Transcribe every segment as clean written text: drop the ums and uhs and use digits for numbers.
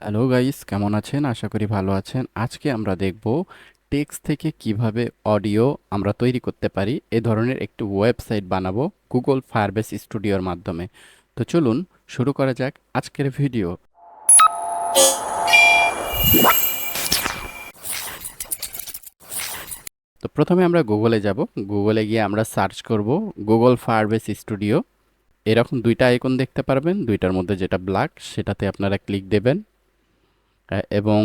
Hello guys, কেমন আছেন? আশা করি ভালো আছেন। আজকে আমরা দেখব টেক্সট থেকে কিভাবে অডিও আমরা তৈরি করতে পারি। এ ধরনের একটি ওয়েবসাইট বানাবো গুগল ফায়ারবেস স্টুডিওর মাধ্যমে। তো চলুন শুরু করা যাক আজকের ভিডিও। তো প্রথমে আমরা গুগলে যাব। গুগলে গিয়ে আমরা সার্চ করব গুগল ফায়ারবেস স্টুডিও। এরকম দুইটা আইকন দেখতে পারবেন, দুইটার মধ্যে যেটা ব্ল্যাক সেটাতে আপনারা ক্লিক দেবেন। এবং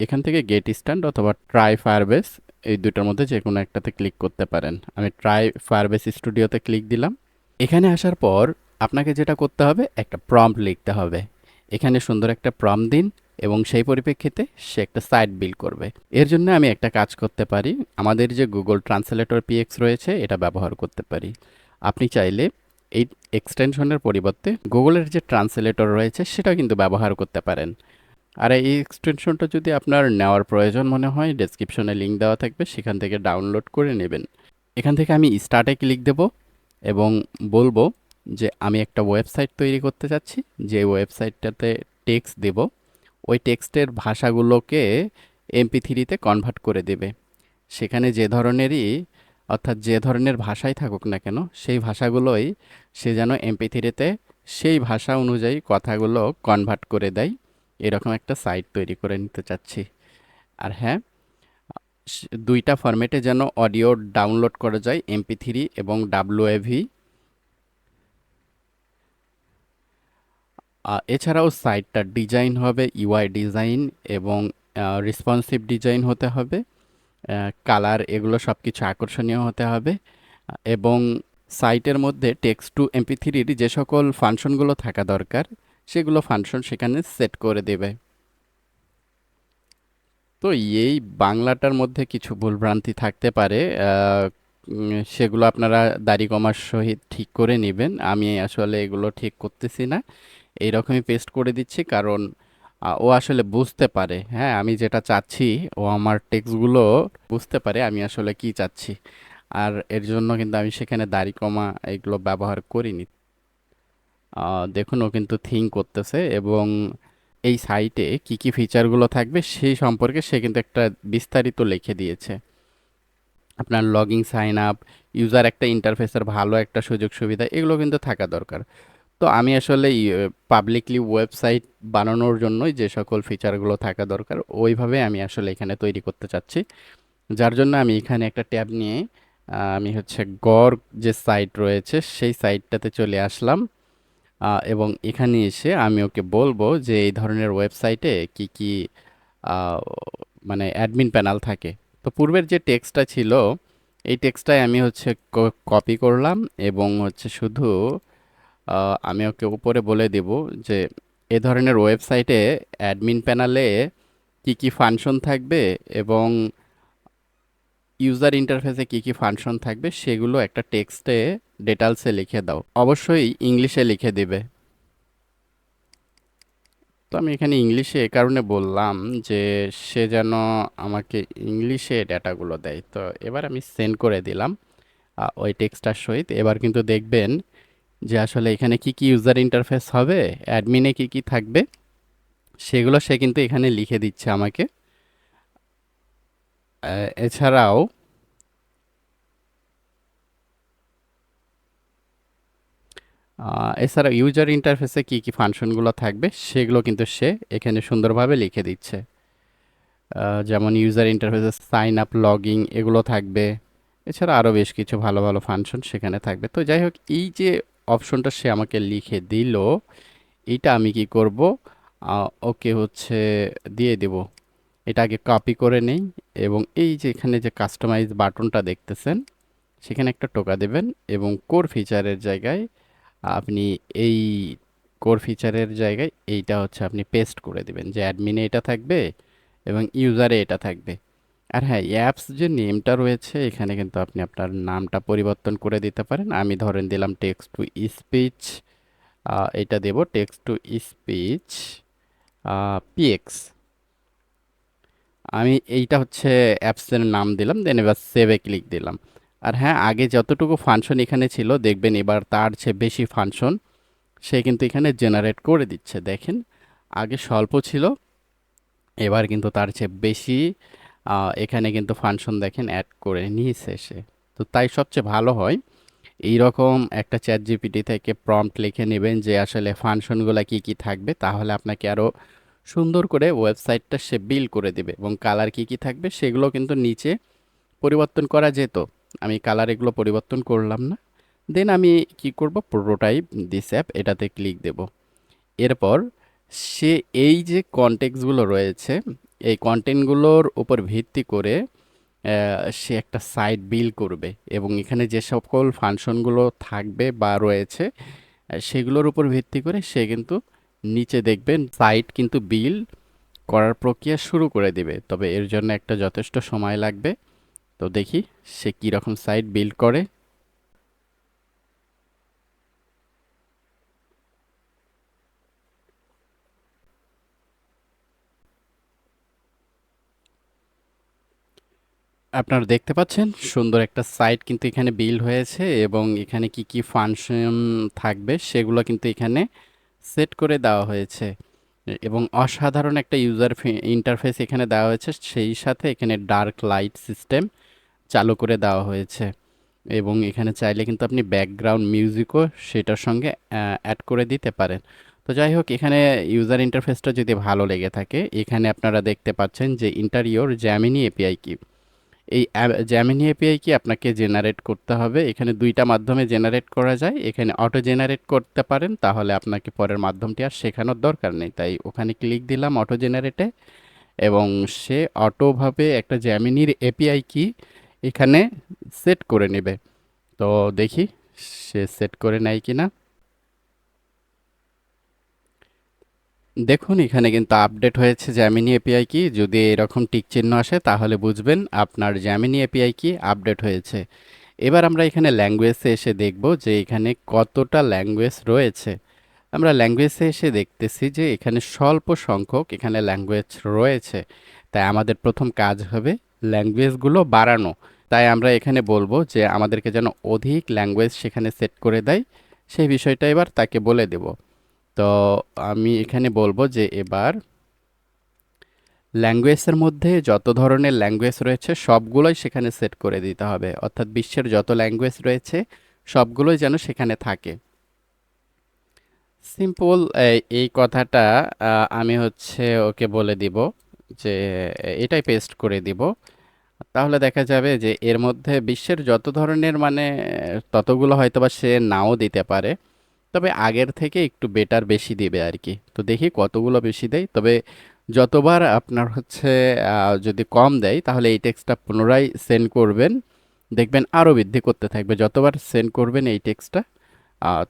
এখান থেকে গেট স্ট্যান্ড অথবা ট্রাই ফায়ারবেস, এই দুইটার মধ্যে যে কোনো একটাতে ক্লিক করতে পারেন। আমি ট্রাই ফায়ারবেস স্টুডিওতে ক্লিক দিলাম। এখানে আসার পর আপনাকে যেটা করতে হবে, একটা প্রম্পট লিখতে হবে। এখানে সুন্দর একটা প্রম্পট দিন এবং সেই পরিপ্রেক্ষিতে সে একটা সাইট বিল্ড করবে। এর জন্য আমি একটা কাজ করতে পারি, আমাদের যে গুগল ট্রান্সলেটর পিএক্স রয়েছে এটা ব্যবহার করতে পারি। আপনি চাইলে এই এক্সটেনশনের পরিবর্তে গুগলের যে ট্রান্সলেটর রয়েছে সেটা কিন্তু ব্যবহার করতে পারেন। আর এই এক্সটেনশনটা যদি আপনার নেওয়ার প্রয়োজন মনে হয়, ডেসক্রিপশনে লিঙ্ক দেওয়া থাকবে, সেখান থেকে ডাউনলোড করে নেবেন। এখান থেকে আমি স্টার্টে ক্লিক দেব এবং বলবো যে আমি একটা ওয়েবসাইট তৈরি করতে চাচ্ছি। যে ওয়েবসাইটটাতে টেক্সট দেব, ওই টেক্সটের ভাষাগুলোকে MP3-তে কনভার্ট করে দেবে। সেখানে যে ধরনেরই, অর্থাৎ যে ধরনের ভাষাই থাকুক না কেন, সেই ভাষাগুলোই সে যেন MP3-তে সেই ভাষা অনুযায়ী কথাগুলো কনভার্ট করে দেয়। এরকম একটা সাইট তৈরি করে নিতে চাচ্ছি। আর হ্যাঁ, দুইটা ফরম্যাটে যেন অডিও ডাউনলোড করা যায়, MP3 এবং WAV। এছাড়াও সাইটটার ডিজাইন হবে UI ডিজাইন এবং রেসপন্সিভ ডিজাইন হতে হবে। কালার এগুলো সব কিছু আকর্ষণীয় হতে হবে। এবং সাইটের মধ্যে টেক্সট টু MP3-র যে সকল ফাংশনগুলো থাকা দরকার, সেগুলো ফাংশন সেখানে সেট করে দেবে। তো এই বাংলাটার মধ্যে কিছু ভুলভ্রান্তি থাকতে পারে, সেগুলো আপনারা দাড়ি কমার সহিত ঠিক করে নেবেন। আমি আসলে এগুলো ঠিক করতেছি না, এইরকমই পেস্ট করে দিচ্ছি, কারণ ও আসলে বুঝতে পারে, হ্যাঁ আমি যেটা চাচ্ছি, ও আমার টেক্সটগুলো বুঝতে পারে আমি আসলে কি চাচ্ছি। আর এর জন্য কিন্তু আমি সেখানে দাড়ি কমা এগুলো ব্যবহার করিনি। দেখুন ও কিন্তু থিঙ্ক করতেছে এবং এই সাইটে কি কি ফিচারগুলো থাকবে সেই সম্পর্কে সে কিন্তু একটা বিস্তারিত লিখে দিয়েছে। আপনার লগইন, সাইন আপ, ইউজার একটা ইন্টারফেসের ভালো একটা সুযোগ সুবিধা, এগুলো কিন্তু থাকা দরকার। তো আমি আসলে পাবলিকলি ওয়েবসাইট বানানোর জন্যই যে সকল ফিচারগুলো থাকা দরকার ওইভাবে আমি আসলে এখানে তৈরি করতে চাচ্ছি। যার জন্য আমি এখানে একটা ট্যাব নিয়ে আমি হচ্ছে গড় যে সাইট রয়েছে সেই সাইটটাতে চলে আসলাম। এবং এখানে এসে আমি ওকে বলবো যে এই ধরনের ওয়েবসাইটে কি কি আহ, মানে অ্যাডমিন প্যানেল থাকে। তো পূর্বের যে টেক্সটটা ছিল, এই টেক্সটটাই আমি হচ্ছে কপি করলাম এবং হচ্ছে শুধু আমি ওকে উপরে বলে দেব যে এ ধরনের ওয়েবসাইটে অ্যাডমিন প্যানেলে কি কি ফাংশন থাকবে এবং ইউজার ইন্টারফেসে কি কি ফাংশন থাকবে সেগুলো একটা টেক্সটে ডিটেলসে লিখে দাও। অবশ্যই ইংলিশে লিখে দিবে। তো আমি এখানে ইংলিশে এ কারণে বললাম যে সে যেন আমাকে ইংলিশে ডেটাগুলো দেয়। তো এবার আমি সেন্ড করে দিলাম ওই টেক্সটার সহিত। এবার কিন্তু দেখবেন যে আসলে এখানে কি কি ইউজার ইন্টারফেস হবে, অ্যাডমিনে কি কি থাকবে, সেগুলো সে কিন্তু এখানে লিখে দিচ্ছে আমাকে। এছাড়াও ইউজার ইন্টারফেসে কি কি ফাংশনগুলো থাকবে সেগুলো কিন্তু সে এখানে সুন্দরভাবে লিখে দিচ্ছে। যেমন ইউজার ইন্টারফেসে সাইন আপ, লগইন এগুলো থাকবে। এছাড়া আরও বেশ কিছু ভালো ভালো ফাংশন সেখানে থাকবে। তো যাই হোক, এই যে অপশনটা সে আমাকে লিখে দিল, এইটা আমি কি করব, ওকে হচ্ছে দিয়ে দেব। এটা আগে কপি করে নেই এবং এই যে এখানে যে কাস্টমাইজ বাটনটা দেখতেছেন, সেখানে একটা টোকা দেবেন এবং কোর ফিচারের জায়গায় আপনি এই কোর ফিচারের জায়গায় এইটা হচ্ছে আপনি পেস্ট করে দিবেন যে অ্যাডমিনে এটা থাকবে এবং ইউজারে এটা থাকবে। আর হ্যাঁ, অ্যাপস যে নেমটা রয়েছে এখানে কিন্তু আপনি আপনার নামটা পরিবর্তন করে দিতে পারেন। আমি ধরেন দিলাম টেক্সট টু স্পিচ, এটা দেব টেক্সট টু স্পিচ পিএক্স। আমি এইটা হচ্ছে অ্যাপসের নাম দিলাম, দেন এবার সেভে ক্লিক দিলাম। আর হ্যাঁ, আগে যতটুকু ফাংশন এখানে ছিল দেখবেন এবার তার চেয়ে বেশি ফাংশন সে কিন্তু এখানে জেনারেট করে দিচ্ছে। দেখেন আগে স্বল্প ছিল, এবার কিন্তু তার চেয়ে বেশি এখানে কিন্তু ফাংশন দেখেন অ্যাড করে নিয়েছে সে। তো তাই সবচেয়ে ভালো হয় এইরকম একটা চ্যাট জিপিটি থেকে প্রম্পট লিখে নেবেন যে আসলে ফাংশনগুলো কি কি থাকবে, তাহলে আপনাকে আরও সুন্দর করে ওয়েবসাইটটা সে বিল্ড করে দিবে এবং কালার কি কি থাকবে সেগুলো কিন্তু নিচে পরিবর্তন করা যেত। আমি কালার এগুলো পরিবর্তন করলাম না। দেন আমি কি করব, প্রোটোটাইপ দিস অ্যাপ এটাতে ক্লিক দেব। এরপর সে এই যে কন্টেক্সটগুলো রয়েছে এই কন্টেন্টগুলোর উপর ভিত্তি করে সে একটা সাইট বিল্ড করবে এবং এখানে যে সকল ফাংশনগুলো থাকবে বা রয়েছে সেগুলোর উপর ভিত্তি করে সে কিন্তু নিচে দেখবেন সাইট কিন্তু বিল্ড করার প্রক্রিয়া শুরু করে দিবে। তবে এর জন্য একটা যথেষ্ট সময় লাগবে। তো দেখি সে কীরকম সাইট বিল্ড করে। আপনারা দেখতে পাচ্ছেন সুন্দর একটা সাইট কিন্তু এখানে বিল্ড হয়েছে এবং এখানে কি কি ফাংশন থাকবে সেগুলো কিন্তু এখানে সেট করে দেওয়া হয়েছে এবং অসাধারণ একটা ইউজার ইন্টারফেস এখানে দেওয়া হয়েছে। সেই সাথে এখানে ডার্ক লাইট সিস্টেম চালু করে দেওয়া হয়েছে এবং এখানে চাইলে কিন্তু আপনি ব্যাকগ্রাউন্ড মিউজিকও সেটার সঙ্গে অ্যাড করে দিতে পারেন। তো যাই হোক, এখানে ইউজার ইন্টারফেসটা যদি ভালো লেগে থাকে এখানে আপনারা দেখতে পাচ্ছেন যে ইন্টারিয়র জ্যামিনি এপিআই কি, এই জ্যামিনি এপিআই কি আপনাকে জেনারেট করতে হবে। এখানে দুইটা মাধ্যমে জেনারেট করা যায়, এখানে অটো জেনারেট করতে পারেন, তাহলে আপনাকে পরের মাধ্যমটি আর শেখানোর দরকার নেই। তাই ওখানে ক্লিক দিলাম অটো জেনারেটে এবং সে অটোভাবে একটা জ্যামিনির এপিআই কি এখানে সেট করে নেবে। তো দেখি সে সেট করে নেয় কিনা। দেখুন এখানে কিন্তু আপডেট হয়েছে জ্যামিনি এপিআই কি। যদি এরকম টিক চিহ্ন আসে তাহলে বুঝবেন আপনার জ্যামিনি এপিআই কি আপডেট হয়েছে। এবার আমরা এখানে ল্যাঙ্গুয়েজে এসে দেখব যে এখানে কতটা ল্যাঙ্গুয়েজ রয়েছে। আমরা ল্যাঙ্গুয়েজে এসে দেখতেছি যে এখানে স্বল্প সংখ্যক এখানে ল্যাঙ্গুয়েজ রয়েছে। তাই আমাদের প্রথম কাজ হবে ল্যাঙ্গুয়েজগুলো বাড়ানো। তাই আমরা এখানে বলবো যে আমাদেরকে যেন অধিক ল্যাঙ্গুয়েজ সেখানে সেট করে দেয়, সেই বিষয়টা এবার তাকে বলে দেব। তো আমি এখানে বলবো যে এবার ল্যাঙ্গুয়েজের মধ্যে যত ধরনের ল্যাঙ্গুয়েজ রয়েছে সবগুলোই সেখানে সেট করে দিতে হবে, অর্থাৎ বিশ্বের যত ল্যাঙ্গুয়েজ রয়েছে সবগুলোই যেন সেখানে থাকে। সিম্পল এই কথাটা আমি হচ্ছে ওকে বলে দিব যে এটাই পেস্ট করে দিব। তাহলে দেখা যাবে যে এর মধ্যে বিশ্বের যত ধরনের মানে ততগুলো হয়তোবা সে নাও দিতে পারে, তবে আগের থেকে একটু বেটার বেশি দিবে আর কি। তো দেখি কতগুলো বেশি দেয়। তবে যতবার আপনার হচ্ছে যদি কম দেয় তাহলে এই টেক্সটটা পুনরায় সেন্ড করবেন, দেখবেন আরও বৃদ্ধি করতে থাকবে। যতবার সেন্ড করবেন এই টেক্সটটা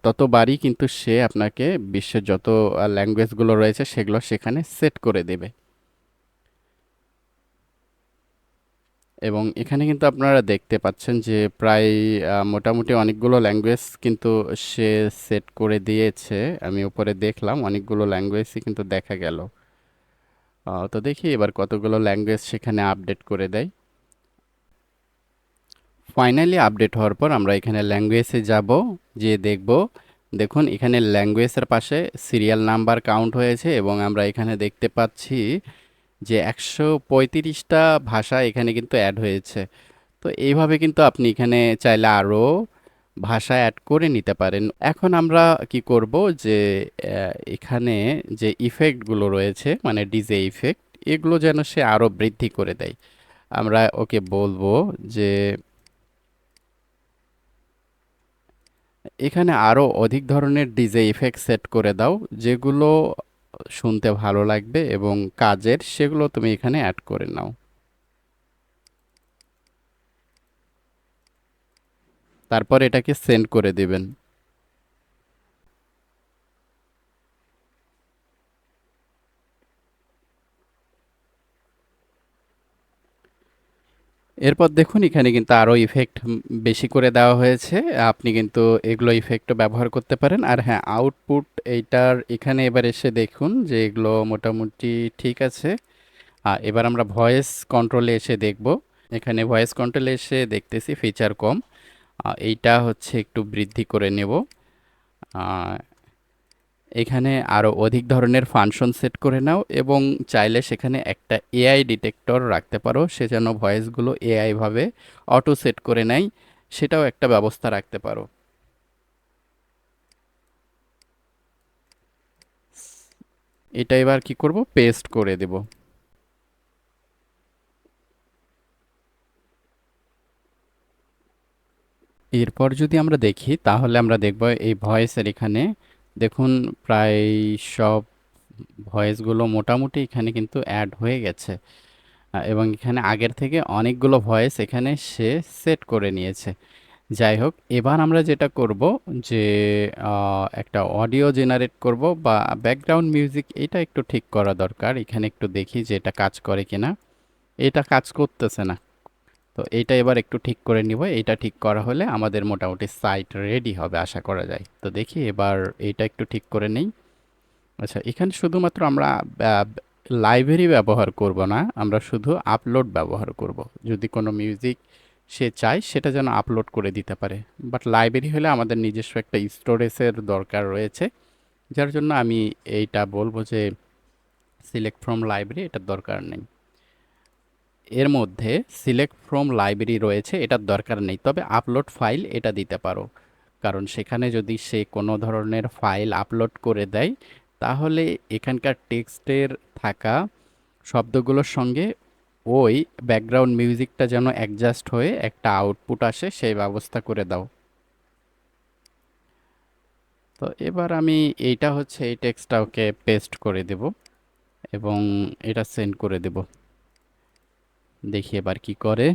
ততবারই কিন্তু সে আপনাকে বিশ্বের যত ল্যাঙ্গুয়েজগুলো রয়েছে সেগুলো সেখানে সেট করে দেবে। এবং এখানে কিন্তু আপনারা দেখতে পাচ্ছেন যে প্রায় মোটামুটি অনেকগুলো ল্যাঙ্গুয়েজ কিন্তু সে সেট করে দিয়েছে। আমি উপরে দেখলাম অনেকগুলো ল্যাঙ্গুয়েজই কিন্তু দেখা গেল। তো দেখি এবার কতগুলো ল্যাঙ্গুয়েজ সেখানে আপডেট করে দেয়। ফাইনালি আপডেট হওয়ার পর আমরা এখানে ল্যাঙ্গুয়েজে যাব, যে দেখব। দেখুন এখানে ল্যাঙ্গুয়েজের পাশে সিরিয়াল নাম্বার কাউন্ট হয়েছে এবং আমরা এখানে দেখতে পাচ্ছি যে 135টা ভাষা এখানে কিন্তু অ্যাড হয়েছে। তো এইভাবে কিন্তু আপনি এখানে চাইলে আরও ভাষা অ্যাড করে নিতে পারেন। এখন আমরা কি করব যে এখানে যে ইফেক্টগুলো রয়েছে মানে ডিজে ইফেক্ট, এগুলো যেন সে আরও বৃদ্ধি করে দেয়। আমরা ওকে বলবো যে এখানে আরও অধিক ধরনের ডিজে ইফেক্ট সেট করে দাও, যেগুলো শুনতে ভালো লাগবে এবং কাজের, সেগুলো তুমি এখানে অ্যাড করে নাও। তারপর এটাকে সেন্ড করে দিবেন। এরপর দেখুন এখানে কিন্তু আরও ইফেক্ট বেশি করে দেওয়া হয়েছে। আপনি কিন্তু এগুলো ইফেক্টও ব্যবহার করতে পারেন। আর হ্যাঁ, আউটপুট এইটার এখানে এবার এসে দেখুন যে এগুলো মোটামুটি ঠিক আছে। এবার আমরা ভয়েস কন্ট্রোলে এসে দেখব। এখানে ভয়েস কন্ট্রোলে এসে দেখতেছি ফিচার কম, এইটা হচ্ছে একটু বৃদ্ধি করে নেব। এখানে আরও অধিক ধরনের ফাংশন সেট করে নাও এবং চাইলে সেখানে একটা এআই ডিটেক্টর রাখতে পারো, সে যেন ভয়েসগুলো এআই ভাবে অটো সেট করে নেয়, সেটাও একটা ব্যবস্থা রাখতে পারো। এটা এবার কি করব, পেস্ট করে দেব। এরপর যদি আমরা দেখি তাহলে আমরা দেখব এই ভয়েসের এখানে দেখুন প্রায় সব ভয়েসগুলো মোটামুটি এখানে কিন্তু অ্যাড হয়ে গেছে। এবং এখানে আগের থেকে অনেকগুলো ভয়েস এখানে সে সেট করে নিয়েছে। যাই হোক, এবার আমরা যেটা করব যে একটা অডিও জেনারেট করব বা ব্যাকগ্রাউন্ড মিউজিক, এটা একটু ঠিক করা দরকার। এখানে একটু দেখি যে এটা কাজ করে কিনা। এটা কাজ করতেছে না, তো এইটা এবার একটু ঠিক করে নিব। এটা ঠিক করা হলে আমাদের মোটামুটি সাইট রেডি হবে আশা করা যায়। তো দেখি এবার এইটা একটু ঠিক করে নেই। আচ্ছা, এখানে শুধুমাত্র আমরা লাইব্রেরি ব্যবহার করব না, আমরা শুধু আপলোড ব্যবহার করব। যদি কোনো মিউজিক সে চায় সেটা যেন আপলোড করে দিতে পারে। বাট লাইব্রেরি হলে আমাদের নিজস্ব একটা স্টোরেজের দরকার রয়েছে, যার জন্য আমি এইটা বলবো যে সিলেক্ট ফ্রম লাইব্রেরি এটার দরকার নেই। এর মধ্যে সিলেক্ট ফ্রম লাইব্রেরি রয়েছে, এটার দরকার নেই, তবে আপলোড ফাইল এটা দিতে পারো। কারণ সেখানে যদি সে কোনো ধরনের ফাইল আপলোড করে দেয় তাহলে এখানকার টেক্সটের থাকা শব্দগুলোর সঙ্গে ওই ব্যাকগ্রাউন্ড মিউজিকটা যেন অ্যাডজাস্ট হয়ে একটা আউটপুট আসে, সেই ব্যবস্থা করে দাও। তো এবার আমি এইটা হচ্ছে এই টেক্সটটা ওকে পেস্ট করে দেব এবং এটা সেন্ড করে দেব। দেখি এবার কি করে।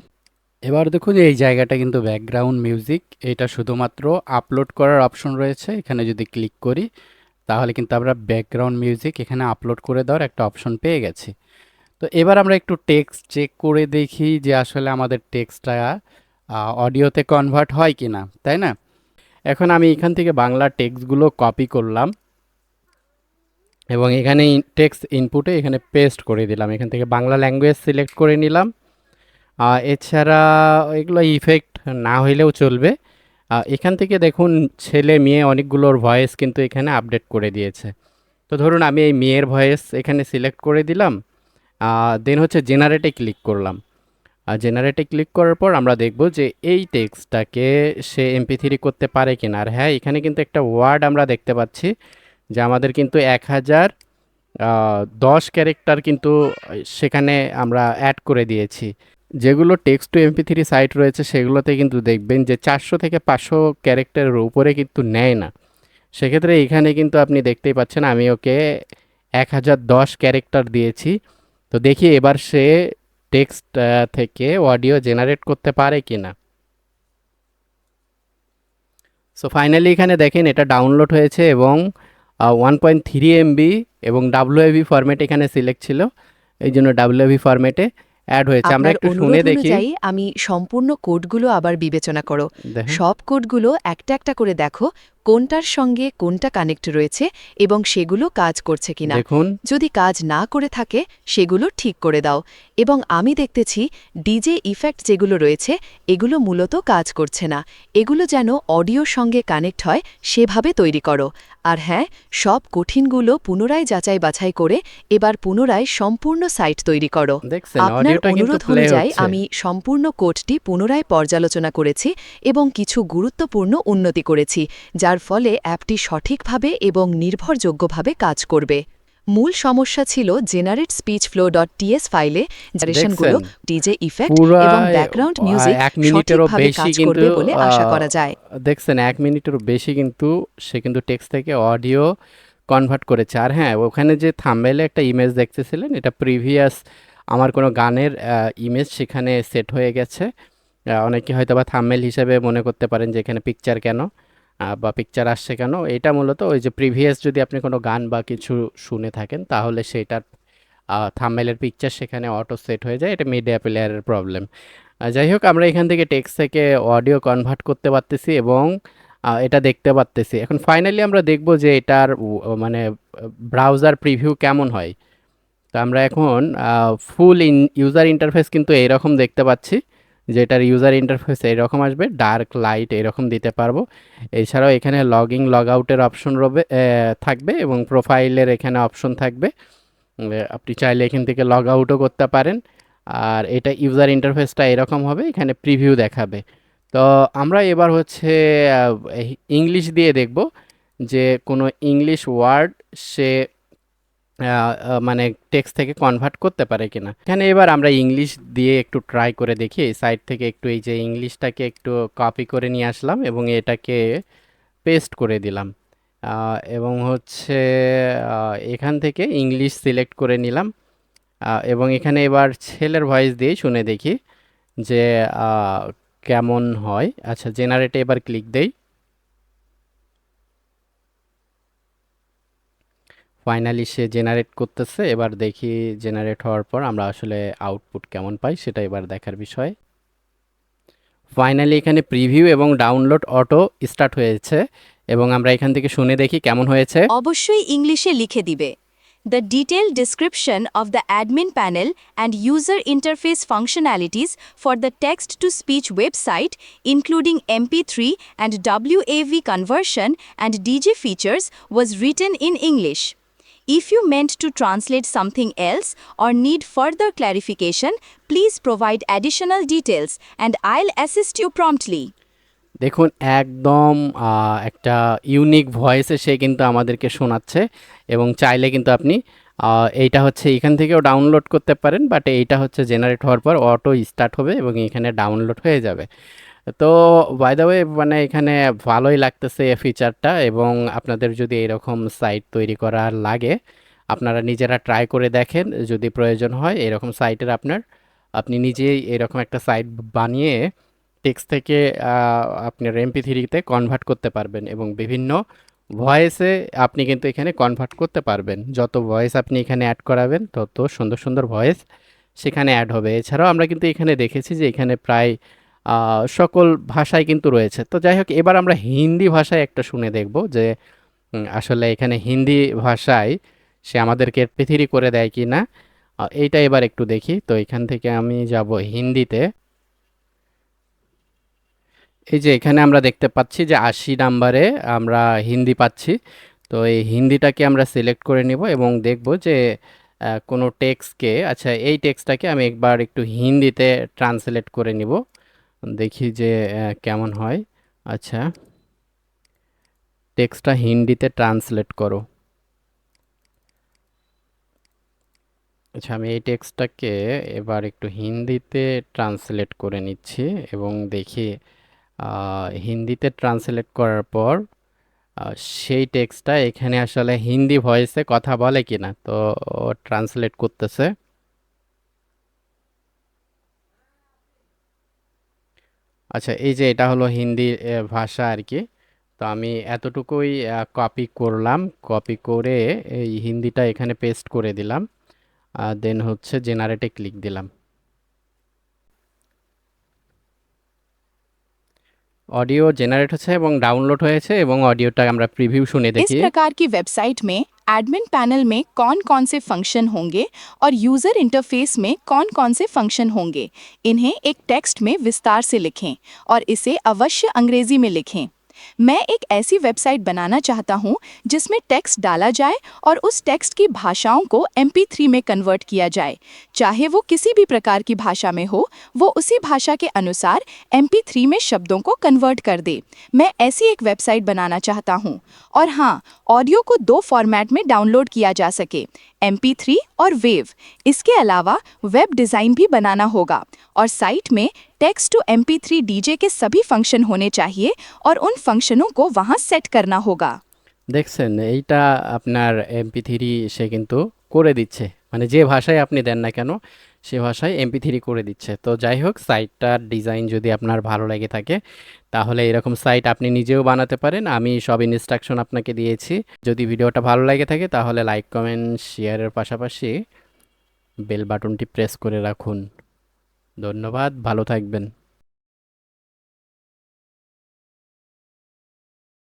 এবার দেখুন এই জায়গাটা কিন্তু ব্যাকগ্রাউন্ড মিউজিক, এটা শুধুমাত্র আপলোড করার অপশন রয়েছে। এখানে যদি ক্লিক করি তাহলে কিন্তু আমরা ব্যাকগ্রাউন্ড মিউজিক এখানে আপলোড করে দেওয়ার একটা অপশন পেয়ে গেছি। তো এবার আমরা একটু টেক্সট চেক করে দেখি যে আসলে আমাদের টেক্সটটা অডিওতে কনভার্ট হয় কি না, তাই না? এখন আমি এখান থেকে বাংলা টেক্সটগুলো কপি করলাম এবং এখানে টেক্সট ইনপুটে এখানে পেস্ট করে দিলাম। এখান থেকে বাংলা ল্যাঙ্গুয়েজ সিলেক্ট করে নিলাম। এছাড়া এগুলো ইফেক্ট না হইলেও চলবে। এখান থেকে দেখুন ছেলে মেয়ে অনেকগুলোর ভয়েস কিন্তু এখানে আপডেট করে দিয়েছে। তো ধরুন আমি এই মেয়ের ভয়েস এখানে সিলেক্ট করে দিলাম, দেন হচ্ছে জেনারেটে ক্লিক করলাম। আর জেনারেটে ক্লিক করার পর আমরা দেখব যে এই টেক্সটটাকে সে এমপি3 করতে পারে কিনা। আর হ্যাঁ, এখানে কিন্তু একটা ওয়ার্ড আমরা দেখতে পাচ্ছি যে আমাদের কিন্তু 1010 ক্যারেক্টার কিন্তু সেখানে আমরা অ্যাড করে দিয়েছি। যেগুলো টেক্সট টু এমপি3 সাইট রয়েছে সেগুলোতে কিন্তু দেখবেন যে 400 থেকে 500 ক্যারেক্টারের উপরে কিন্তু নেয় না। সেক্ষেত্রে এখানে কিন্তু আপনি দেখতেই পাচ্ছেন আমি ওকে 1010 ক্যারেক্টার দিয়েছি। তো দেখি এবার সে টেক্সট থেকে অডিও জেনারেট করতে পারে কিনা। সো ফাইনালি এখানে দেখেন এটা ডাউনলোড হয়েছে এবং 1.3 MB এবং ডাব্লিউএভি ফরম্যাট এখানে সিলেক্ট ছিল, এই জন্য ডাব্লিউএভি ফরম্যাটে অ্যাড হয়েছে। আমরা আপনার একটু শুনে অনুরোধ দেখি। অনুযায়ী আমি সম্পূর্ণ কোডগুলো আবার বিবেচনা করো। দেখেন, সব কোডগুলো একটা একটা করে দেখো কোনটার সঙ্গে কোনটা কানেক্ট রয়েছে এবং সেগুলো কাজ করছে কিনা। দেখুন যদি কাজ না করে থাকে সেগুলো ঠিক করে দাও। এবং আমি দেখতেছি ডিজে ইফেক্ট যেগুলো রয়েছে এগুলো মূলত কাজ করছে না। এগুলো যেন অডিওর সঙ্গে কানেক্ট হয় সেভাবে তৈরি করো। আর হ্যাঁ, সব কঠিনগুলো পুনরায় যাচাই বাছাই করে এবার পুনরায় সম্পূর্ণ সাইট তৈরি করো। দেখছেন আপনার অডিওটা কিন্তু অনুরোধ প্লে অনুযায়ী হচ্ছে। আমি সম্পূর্ণ কোডটি পুনরায় পর্যালোচনা করেছি এবং কিছু গুরুত্বপূর্ণ উন্নতি করেছি, যার ফলে অ্যাপটি সঠিকভাবে এবং নির্ভরযোগ্যভাবে কাজ করবে। মূল সমস্যা ছিল generate speech flow dot T S ফাইলে জেনারেশনগুলো দেখছেন ডিজে ইফেক্ট পুরা এবং ব্যাকগ্রাউন্ড মিউজিক 1 মিনিটেরও সঠিকভাবে বেশি কাজ কিন্তু করবে বলে আশা করা যায়। দেখছেন 1 মিনিটেরও বেশি কিন্তু সে কিন্তু টেক্সট থেকে অডিও কনভার্ট করেছে। আর হ্যাঁ, ওখানে যে থাম্বনেইলে একটা ইমেজ দেখতেছিলেন এটা প্রিভিয়াস আমার কোনো গানের ইমেজ সেখানে সেট হয়ে গেছে। অনেকে হয়তো বা থাম্বনেইল হিসেবে মনে করতে পারেন যে এখানে পিকচার কেন বা পিকচার আসছে কেন। এটা মূলত ওই যে প্রিভিয়াস যদি আপনি কোনো গান বা কিছু শুনে থাকেন তাহলে সেটার থাম্বনেইলের পিকচার সেখানে অটো সেট হয়ে যায়। এটা মিডিয়া প্লেয়ারের প্রবলেম। যাই হোক, আমরা এখান থেকে টেক্সট থেকে অডিও কনভার্ট করতে পারতেছি এবং এটা দেখতে পারতেছি। এখন ফাইনালি আমরা দেখব যে এটার মানে ব্রাউজার প্রিভিউ কেমন হয়। তো আমরা এখন ফুল ইউজার ইন্টারফেস কিন্তু এইরকম দেখতে পাচ্ছি। যেটার ইউজার ইন্টারফেস এরকম আসবে, ডার্ক লাইট এরকম দিতে পারবো। এছাড়াও এখানে লগ ইন লগ আউটের অপশন থাকবে এবং প্রোফাইলের এখানে অপশন থাকবে। আপনি চাইলে এখান থেকে লগ আউটও করতে পারেন। আর এটা ইউজার ইন্টারফেসটা এরকম হবে, এখানে প্রিভিউ দেখাবে। তো আমরা এবার হচ্ছে ইংলিশ দিয়ে দেখব যে কোনো ইংলিশ ওয়ার্ড সে মানে টেক্সট থেকে কনভার্ট করতে পারে কিনা। এখানে এবার আমরা ইংলিশ দিয়ে একটু ট্রাই করে দেখি। এই সাইট থেকে একটু এই যে ইংলিশটাকে একটু কপি করে নিয়ে আসলাম এবং এটাকে পেস্ট করে দিলাম। এবং হচ্ছে এখান থেকে ইংলিশ সিলেক্ট করে নিলাম। এবং এখানে এবার ছেলের ভয়েস দিয়ে শুনে দেখি যে কেমন হয়। আচ্ছা, জেনারেটে এবার ক্লিক দেই। ফাইনালি সে জেনারেট করতেছে। এবার দেখি জেনারেট হওয়ার পর আমরা আসলে আউটপুট কেমন পাই, সেটা এবার দেখার বিষয়। ফাইনালি এখানে প্রিভিউ এবং ডাউনলোড অটো স্টার্ট হয়েছে এবং আমরা এখান থেকে শুনে দেখি কেমন হয়েছে। অবশ্যই ইংলিশে লিখে দিবে। The detailed description of the admin panel and user interface functionalities for the text-to-speech website, including MP3 and WAV conversion and DJ features, was written in English. If you meant to translate something else or need further clarification, please provide additional details and I'll assist you promptly. দেখুন, একদম একটা unique ভয়েসে সে কিন্তু আমাদেরকে শোনাচ্ছে এবং চাইলে কিন্তু আপনি এইটা হচ্ছে এখান থেকেও ডাউনলোড করতে পারেন, বাট এইটা হচ্ছে জেনারেট হওয়ার পর অটো স্টার্ট হবে এবং এখানে ডাউনলোড হয়ে যাবে। তো বাই দ্য ওয়ে, মানে এখানে ভালোই লাগতেছে এই ফিচারটা। এবং আপনাদের যদি এরকম সাইট তৈরি করা লাগে, আপনারা নিজেরা ট্রাই করে দেখেন। যদি প্রয়োজন হয় এরকম সাইটের আপনি নিজেই এরকম একটা সাইট বানিয়ে টেক্সট থেকে আপনার MP3-তে কনভার্ট করতে পারবেন এবং বিভিন্ন ভয়েসে আপনি কিন্তু এখানে কনভার্ট করতে পারবেন। যত ভয়েস আপনি এখানে অ্যাড করাবেন তত সুন্দর সুন্দর ভয়েস সেখানে অ্যাড হবে। এছাড়াও আমরা কিন্তু এখানে দেখেছি যে এখানে প্রায় সকল ভাষায় কিন্তু রয়েছে। তো যাই হোক, এবার আমরা হিন্দি ভাষায় একটা শুনে দেখব যে আসলে এখানে হিন্দি ভাষায় সে আমাদেরকে MP3 করে দেয় কি না। এইটা এবার একটু দেখি। তো এখান থেকে আমি যাব হিন্দিতে। এই যে এখানে আমরা দেখতে পাচ্ছি যে 80 নাম্বারে আমরা হিন্দি পাচ্ছি। তো এই হিন্দিটাকে আমরা সিলেক্ট করে নিব এবং দেখব যে কোনো টেক্সটকে, আচ্ছা এই টেক্সটটাকে আমি একবার একটু হিন্দিতে ট্রান্সলেট করে নিব, দেখি যে কেমন হয়। আচ্ছা, টেক্সটটা হিন্দিতে ট্রান্সলেট করো। আচ্ছা, আমি এই টেক্সটটাকে এবার একটু হিন্দিতে ট্রান্সলেট করে নিচ্ছি এবং দেখি হিন্দিতে ট্রান্সলেট করার পর সেই টেক্সটটা এখানে আসলে হিন্দি ভয়েসে কথা বলে কিনা। তো ও ট্রান্সলেট করতেছে। আচ্ছা, এই যে এটা হলো হিন্দি ভাষা আর কি। তো আমি এতটুকুই কপি করলাম, কপি করে এই হিন্দিটা এখানে পেস্ট করে দিলাম। দেন হচ্ছে জেনারেটে ক্লিক দিলাম। ऑडियो জেনারেট হচ্ছে এবং ডাউনলোড হয়েছে এবং অডিওটা আমরা প্রিভিউ শুনে इस দেখি। प्रकार की वेबसाइट में एडमिन पैनल में कौन कौन से फंक्शन होंगे और यूजर इंटरफेस में कौन कौन से फंक्शन होंगे, इन्हें एक टेक्स्ट में विस्तार से लिखें और इसे अवश्य अंग्रेजी में लिखें। मैं एक ऐसी वेबसाइट बनाना चाहता हूं जिसमें टेक्स्ट डाला जाए और उस टेक्स्ट की भाषाओं को MP3 में कन्वर्ट किया जाए, चाहे वो किसी भी प्रकार की भाषा में हो, वो उसी भाषा के अनुसार MP3 में शब्दों को कन्वर्ट कर दे। मैं ऐसी एक वेबसाइट बनाना चाहता हूँ। और हाँ, ऑडियो को 2 फॉर्मेट में डाउनलोड किया जा सके, MP3 और वेव। इसके अलावा वेब डिज़ाइन भी बनाना होगा और साइट में टेक्स्ट टू MP3 डीजे के सभी फंक्शन होने चाहिए और उन फंक्शनों को वहां सेट करना होगा। দেখছেন, এইটা আপনার MP3 সে কিন্তু করে দিচ্ছে, মানে যে ভাষায় আপনি দেন না কেন সে ভাষায় MP3 করে দিচ্ছে। তো যাই হোক, সাইটটার ডিজাইন যদি আপনার ভালো লেগে থাকে তাহলে এরকম সাইট আপনি নিজেও বানাতে পারেন। আমি সব ইনস্ট্রাকশন আপনাকে দিয়েছি। যদি ভিডিওটা ভালো লেগে থাকে তাহলে লাইক, কমেন্ট, শেয়ারের পাশাপাশি বেল বাটনটি প্রেস করে রাখুন। ধন্যবাদ, ভালো থাকবেন।